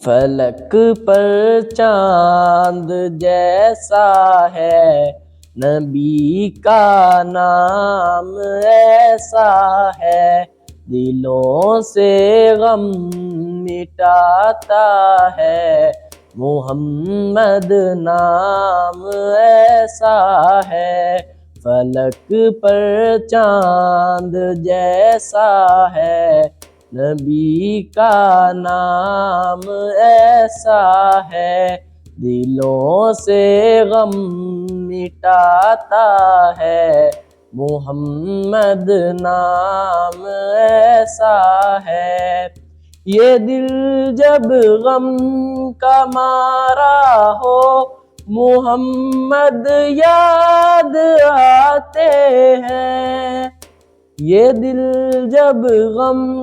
فلک پر چاند جیسا ہے، نبی کا نام ایسا ہے، دلوں سے غم مٹاتا ہے، محمد نام ایسا ہے۔ فلک پر چاند جیسا ہے، نبی کا نام ایسا ہے، دلوں سے غم مٹاتا ہے، محمد نام ایسا ہے۔ یہ دل جب غم کا مارا ہو، محمد یاد آتے ہیں۔ یہ دل جب غم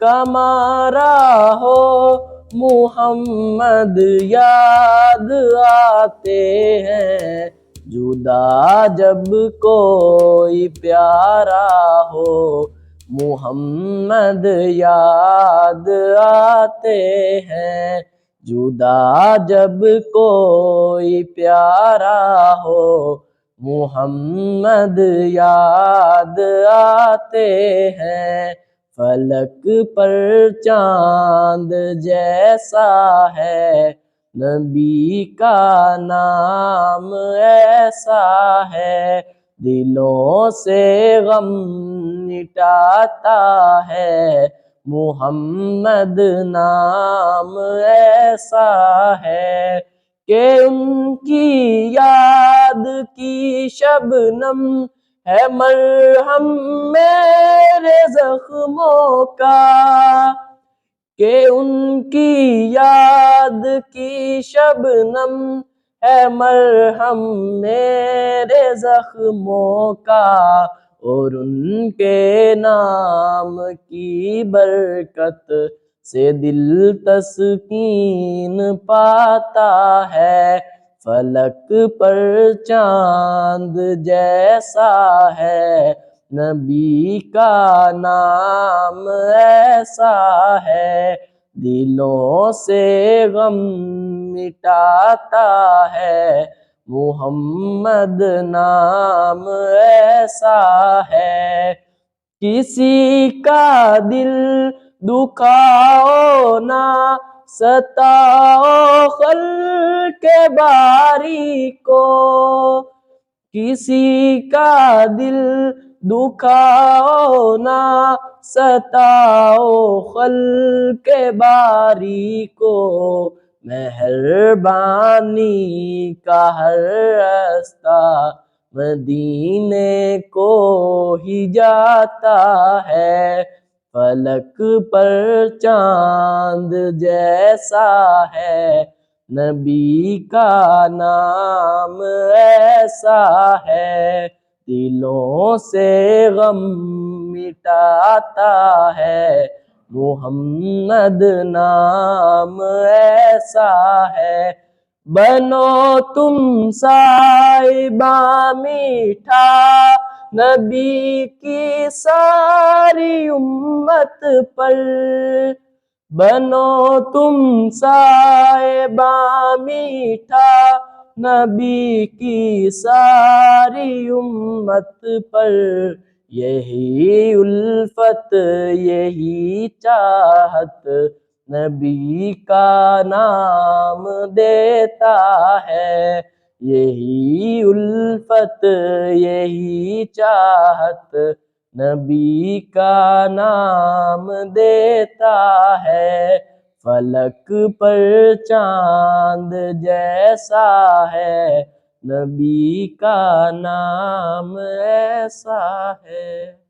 کا مارا ہو، محمد یاد آتے ہیں۔ جدا جب کوئی پیارا ہو، محمد یاد آتے ہیں۔ جدا جب کوئی پیارا ہو، محمد یاد آتے ہیں۔ فلک پر چاند جیسا ہے، نبی کا نام ایسا ہے، دلوں سے غم مٹاتا ہے، محمد نام ایسا ہے۔ کہ ان کی یاد کی شبنم ہے مرہم میرے زخموں کا، کہ ان کی یاد کی شبنم ہے مرہم میرے زخموں کا، اور ان کے نام کی برکت سے دل تسکین پاتا ہے۔ فلک پر چاند جیسا ہے، نبی کا نام ایسا ہے، دلوں سے غم مٹاتا ہے، محمد نام ایسا ہے۔ کسی کا دل دکھاؤ نہ ستاؤ خلق باری کو، کسی کا دل دکھاؤ نہ ستاؤ خلق باری کو، مہربانی کا ہر رستہ مدینے کو ہی جاتا ہے۔ فلک پر چاند جیسا ہے، نبی کا نام ایسا ہے، دلوں سے غم مٹاتا ہے، محمد نام ایسا ہے۔ بنو تم صاحباں میٹھا، نبی کی ساری امت پر، بنو تم صاحباں میٹھا، نبی کی ساری امت پر، یہی الفت یہی چاہت نبی کا نام دیتا ہے، یہی الفت یہی چاہت نبی کا نام دیتا ہے۔ فلک پر چاند جیسا ہے، نبی کا نام ایسا ہے۔